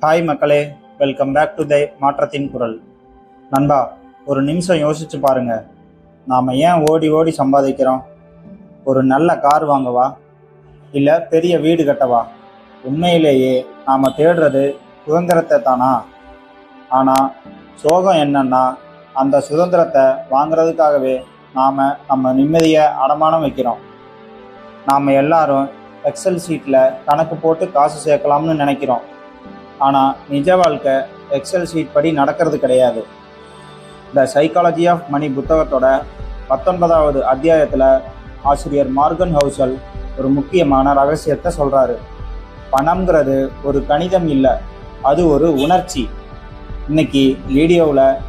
Hi மக்களே, welcome back to தை மாற்றத்தின் குரல். நண்பா, ஒரு நிமிஷம் யோசிச்சு பாருங்க. நாம் ஏன் ஓடி ஓடி சம்பாதிக்கிறோம்? ஒரு நல்ல கார் வாங்கவா, இல்லை பெரிய வீடு கட்டவா? உண்மையிலேயே நாம் தேடுறது சுதந்திரத்தை தானா? ஆனால் சோகம் என்னன்னா, அந்த சுதந்திரத்தை வாங்குறதுக்காகவே நாம் நம்ம நிம்மதியை அடமானம் வைக்கிறோம். நாம் எல்லாரும் எக்ஸல் சீட்டில் கணக்கு போட்டு காசு சேர்க்கலாம்னு நினைக்கிறோம். ஆனால் நிஜ வாழ்க்கை எக்ஸல் ஷீட் படி நடக்கிறது கிடையாது. த சைக்காலஜி ஆஃப் மணி புத்தகத்தோட 19வது அத்தியாயத்தில் ஆசிரியர் மார்கன் ஹவுசல் ஒரு முக்கியமான ரகசியத்தை சொல்கிறாரு. பணம்ங்கிறது ஒரு கணிதம் இல்லை, அது ஒரு உணர்ச்சி. இன்னைக்கு வீடியோவில்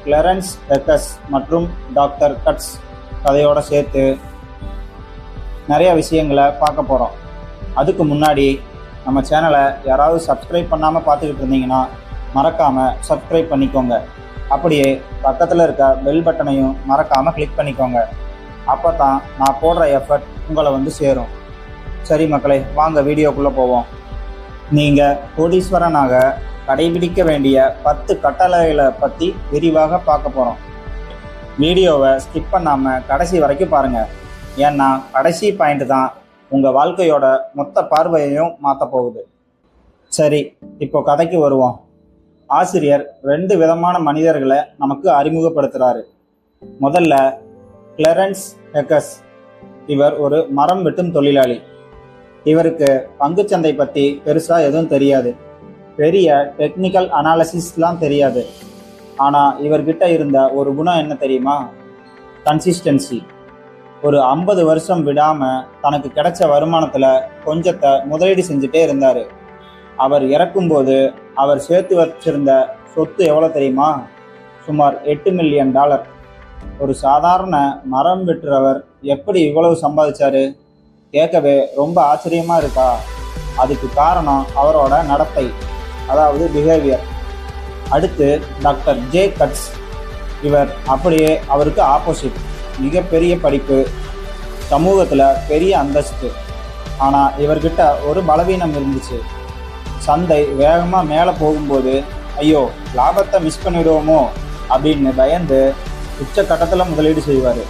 கிளரன்ஸ் எக்கஸ் மற்றும் டாக்டர் கட்ஸ் கதையோடு சேர்த்து நிறைய விஷயங்களை பார்க்க போகிறோம். அதுக்கு முன்னாடி நம்ம சேனலை யாராவது சப்ஸ்கிரைப் பண்ணாமல் பார்த்துக்கிட்டு இருந்தீங்கன்னா மறக்காமல் சப்ஸ்கிரைப் பண்ணிக்கோங்க. அப்படியே பக்கத்தில் இருக்க பெல் பட்டனையும் மறக்காமல் கிளிக் பண்ணிக்கோங்க. அப்போ தான் நான் போடுற எஃபர்ட் உங்களை வந்து சேரும். சரி மக்களே, வாங்க வீடியோக்குள்ளே போவோம். நீங்கள் கோடீஸ்வரனாக கடைபிடிக்க வேண்டிய 10 கட்டளைகளை பற்றி விரிவாக பார்க்க போகிறோம். வீடியோவை ஸ்கிப் பண்ணாமல் கடைசி வரைக்கும் பாருங்கள். ஏன்னா கடைசி பாயிண்ட் தான் உங்கள் வாழ்க்கையோட மொத்த பார்வையையும் மாற்ற போகுது. சரி, இப்போ கதைக்கு வருவோம். ஆசிரியர் 2 விதமான மனிதர்களை நமக்கு அறிமுகப்படுத்துகிறாரு. முதல்ல கிளரன்ஸ் எக்கஸ். இவர் ஒரு மரம் வெட்டும் தொழிலாளி. இவருக்கு பங்குச்சந்தை பற்றி பெருசாக எதுவும் தெரியாது, பெரிய டெக்னிக்கல் அனாலிசிஸ்லாம் தெரியாது. ஆனால் இவர்கிட்ட இருந்த ஒரு குணம் என்ன தெரியுமா? கன்சிஸ்டன்சி. ஒரு 50 வருஷம் விடாமல் தனக்கு கிடைச்ச வருமானத்தில் கொஞ்சத்தை முதலீடு செஞ்சுட்டே இருந்தார். அவர் இறக்கும்போது அவர் சேர்த்து வச்சிருந்த சொத்து எவ்வளோ தெரியுமா? சுமார் $8 மில்லியன். ஒரு சாதாரண மரம் வெட்டுறவர் எப்படி இவ்வளவு சம்பாதிச்சாரு? கேட்கவே ரொம்ப ஆச்சரியமாக இருக்கா? அதுக்கு காரணம் அவரோட நடத்தை, அதாவது பிஹேவியர். அடுத்து டாக்டர் ஜே கட்ஸ். இவர் அப்படியே அவருக்கு ஆப்போசிட். மிகப்பெரிய படிப்பு, சமூகத்தில் பெரிய அந்தஸ்து. ஆனால் இவர்கிட்ட ஒரு பலவீனம் இருந்துச்சு. சந்தை வேகமாக மேலே போகும்போது ஐயோ லாபத்தை மிஸ் பண்ணிடுவோமோ அப்படின்னு பயந்து உச்சக்கட்டத்தில் முதலீடு செய்வார்.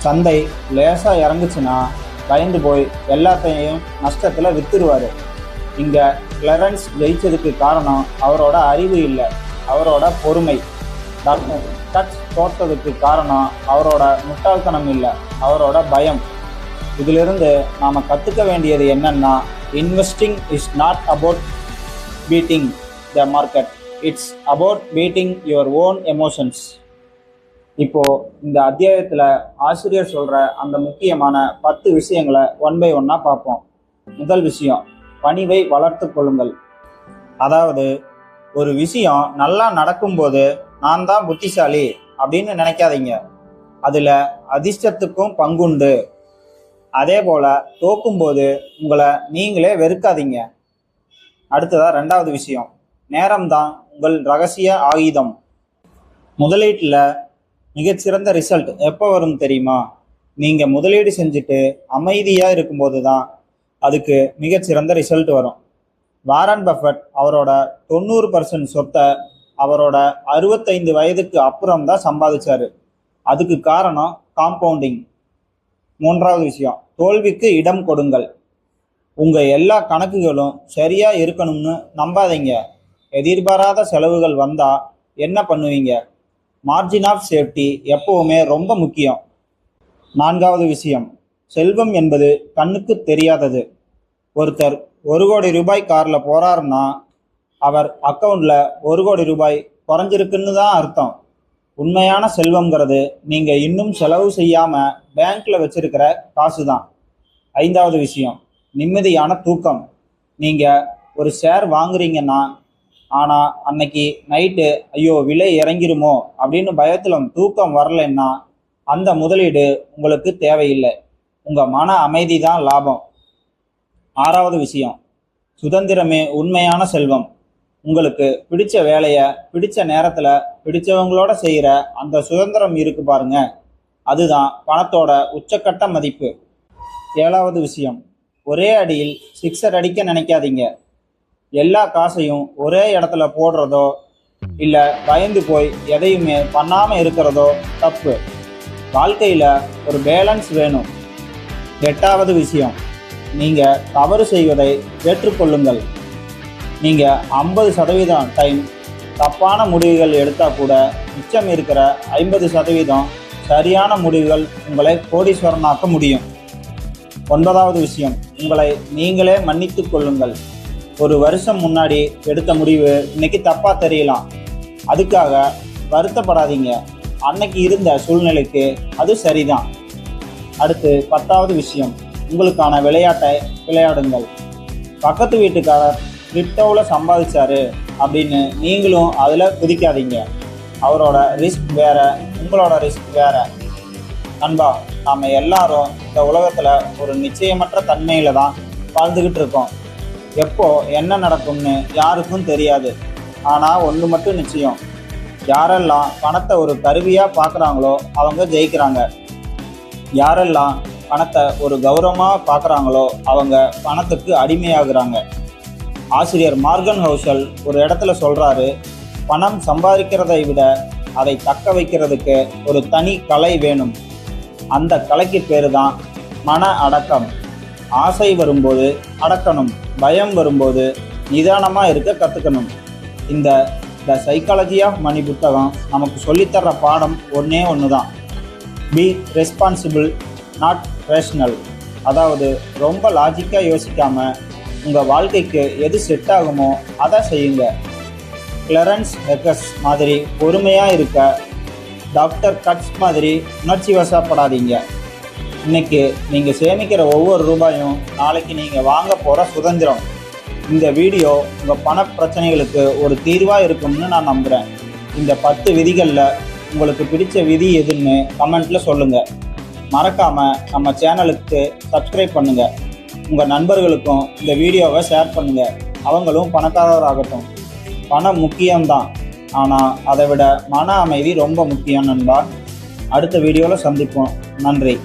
சந்தை லேசாக இறங்குச்சுன்னா பயந்து போய் எல்லாத்தையும் நஷ்டத்தில் விற்றுடுவார். இங்கே கிளரன்ஸ் ஜெயிச்சதுக்கு காரணம் அவரோட அறிவு இல்லை, அவரோட பொறுமை. டாக்டர் கட்ஸ் தோற்றதுக்கு காரணம் அவரோட முட்டாள்தனம் இல்லை, அவரோட பயம். இதிலிருந்து நாம் கற்றுக்க வேண்டியது என்னன்னா, investing is not about beating the market, it's about beating your own emotions. இப்போது இந்த அத்தியாயத்தில் ஆசிரியர் சொல்கிற அந்த முக்கியமான 10 விஷயங்களை 1 by 1 பார்ப்போம். முதல் விஷயம், பணிவை வளர்த்து கொள்ளுங்கள். அதாவது ஒரு விஷயம் நல்லா நடக்கும்போது நான் தான் புத்திசாலி அப்படின்னு நினைக்காதீங்க. அதில் அதிர்ஷ்டத்துக்கும் பங்குண்டு. அதே போல் தோக்கும்போது உங்களை நீங்களே வெறுக்காதீங்க. அடுத்ததாக 2வது விஷயம், நேரம்தான் உங்கள் ரகசிய ஆயுதம். முதலீட்டில் மிகச்சிறந்த ரிசல்ட் எப்போ வரும் தெரியுமா? நீங்கள் முதலீடு செஞ்சுட்டு அமைதியாக இருக்கும்போது தான் அதுக்கு மிகச்சிறந்த ரிசல்ட் வரும். வாரன் பஃபட் அவரோட 90% சொத்தை அவரோட 65 வயதுக்கு அப்புறம் தான் சம்பாதிச்சாரு. அதுக்கு காரணம் காம்பவுண்டிங். 3வது விஷயம், தோல்விக்கு இடம் கொடுங்கள். உங்கள் எல்லா கணக்குகளும் சரியாக இருக்கணும்னு நம்பாதீங்க. எதிர்பாராத செலவுகள் வந்தால் என்ன பண்ணுவீங்க? மார்ஜின் ஆஃப் சேஃப்டி எப்பவுமே ரொம்ப முக்கியம். 4வது விஷயம், செல்வம் என்பது கண்ணுக்கு தெரியாதது. ஒருத்தர் 1 கோடி ரூபாய் காரில் போகிறாருன்னா அவர் அக்கௌண்ட்டில் 1 கோடி ரூபாய் குறைஞ்சிருக்குன்னு தான் அர்த்தம். உண்மையான செல்வங்கிறது நீங்கள் இன்னும் செலவு செய்யாமல் பேங்க்கில் வச்சிருக்கிற காசு தான். 5வது விஷயம், நிம்மதியான தூக்கம். நீங்கள் ஒரு ஷேர் வாங்குறீங்கன்னா ஆனால் அன்னைக்கு நைட்டு ஐயோ விலை இறங்கிருமோ அப்படின்னு பயத்தில் தூக்கம் வரலைன்னா அந்த முதலீடு உங்களுக்கு தேவையில்லை. உங்கள் மன அமைதி தான் லாபம். 6வது விஷயம், சுதந்திரமே உண்மையான செல்வம். உங்களுக்கு பிடிச்ச வேலையை பிடிச்ச நேரத்தில் பிடிச்சவங்களோட செய்கிற அந்த சுதந்திரம் இருக்கு பாருங்க, அதுதான் பணத்தோட உச்சக்கட்ட மதிப்பு. 7வது விஷயம், ஒரே அடியில் 6 அடிக்க நினைக்காதீங்க. எல்லா காசையும் ஒரே இடத்துல போடுறதோ இல்லை பயந்து போய் எதையுமே பண்ணாமல் இருக்கிறதோ தப்பு. வாழ்க்கையில் ஒரு பேலன்ஸ் வேணும். 8வது விஷயம், நீங்கள் தவறு செய்வதை ஏற்றுக்கொள்ளுங்கள். நீங்கள் 50% டைம் தப்பான முடிவுகள் எடுத்தால் கூட மிச்சம் இருக்கிற 50% சரியான முடிவுகள் உங்களை கோடீஸ்வரனாக்க முடியும். 9வது விஷயம், உங்களை நீங்களே மன்னித்து கொள்ளுங்கள். ஒரு வருஷம் முன்னாடி எடுத்த முடிவு இன்னைக்கு தப்பாக தெரியலாம். அதுக்காக வருத்தப்படாதீங்க. அன்னைக்கு இருந்த சூழ்நிலைக்கு அது சரிதான். அடுத்து 10வது விஷயம், உங்களுக்கான விளையாட்டை விளையாடுங்கள். பக்கத்து வீட்டுக்காரர் கிரிப்டோவில் சம்பாதிச்சாரு அப்படின்னு நீங்களும் அதில் குதிக்காதீங்க. அவரோட ரிஸ்க் வேற, உங்களோட ரிஸ்க் வேற. நண்பா, நாம் எல்லாரும் இந்த உலகத்தில் ஒரு நிச்சயமற்ற தன்மையில் தான் வாழ்ந்துக்கிட்டு இருக்கோம். எப்போ என்ன நடக்கும்னு யாருக்கும் தெரியாது. ஆனால் ஒன்று மட்டும் நிச்சயம், யாரெல்லாம் பணத்தை ஒரு கருவியாக பார்க்குறாங்களோ அவங்க ஜெயிக்கிறாங்க. யாரெல்லாம் பணத்தை ஒரு கௌரவமாக பார்க்குறாங்களோ அவங்க பணத்துக்கு அடிமையாகிறாங்க. ஆசிரியர் மார்கன் ஹவுசல் ஒரு இடத்துல சொல்கிறாரு, பணம் சம்பாதிக்கிறதை விட அதை தக்க வைக்கிறதுக்கு ஒரு தனி கலை வேணும். அந்த கலைக்கு பேர் தான் மன அடக்கம். ஆசை வரும்போது அடக்கணும், பயம் வரும்போது நிதானமாக இருக்க கற்றுக்கணும். இந்த த சைக்காலஜி ஆஃப் மணி புத்தகம் நமக்கு சொல்லித்தர்ற பாடம் ஒன்றே ஒன்று தான், பி ரெஸ்பான்சிபிள் நாட் ரேஷ்னல். அதாவது ரொம்ப லாஜிக்காக யோசிக்காமல் உங்கள் வாழ்க்கைக்கு எது செட் ஆகுமோ அதை செய்யுங்க. கிளரன்ஸ் ஹெக்கஸ் மாதிரி பொறுமையாக இருக்க, டாக்டர் கட்ஸ் மாதிரி உணர்ச்சி வசப்படாதீங்க. இன்னைக்கு நீங்கள் சேமிக்கிற ஒவ்வொரு ரூபாயும் நாளைக்கு நீங்கள் வாங்க போகிற சுதந்திரம். இந்த வீடியோ உங்கள் பண பிரச்சனைகளுக்கு ஒரு தீர்வாக இருக்கும்னு நான் நம்புகிறேன். இந்த 10 விதிகளில் உங்களுக்கு பிடிச்ச விதி எதுன்னு கமெண்ட்டில் சொல்லுங்கள். மறக்காமல் நம்ம சேனலுக்கு சப்ஸ்கிரைப் பண்ணுங்கள். உங்கள் நண்பர்களுக்கும் இந்த வீடியோவை ஷேர் பண்ணுங்கள். அவங்களும் பணக்காரராகட்டும். பணம் முக்கியம்தான், ஆனால் அதை விட மன அமைதி ரொம்ப முக்கியம் நண்பா. அடுத்த வீடியோவில் சந்திப்போம். நன்றி.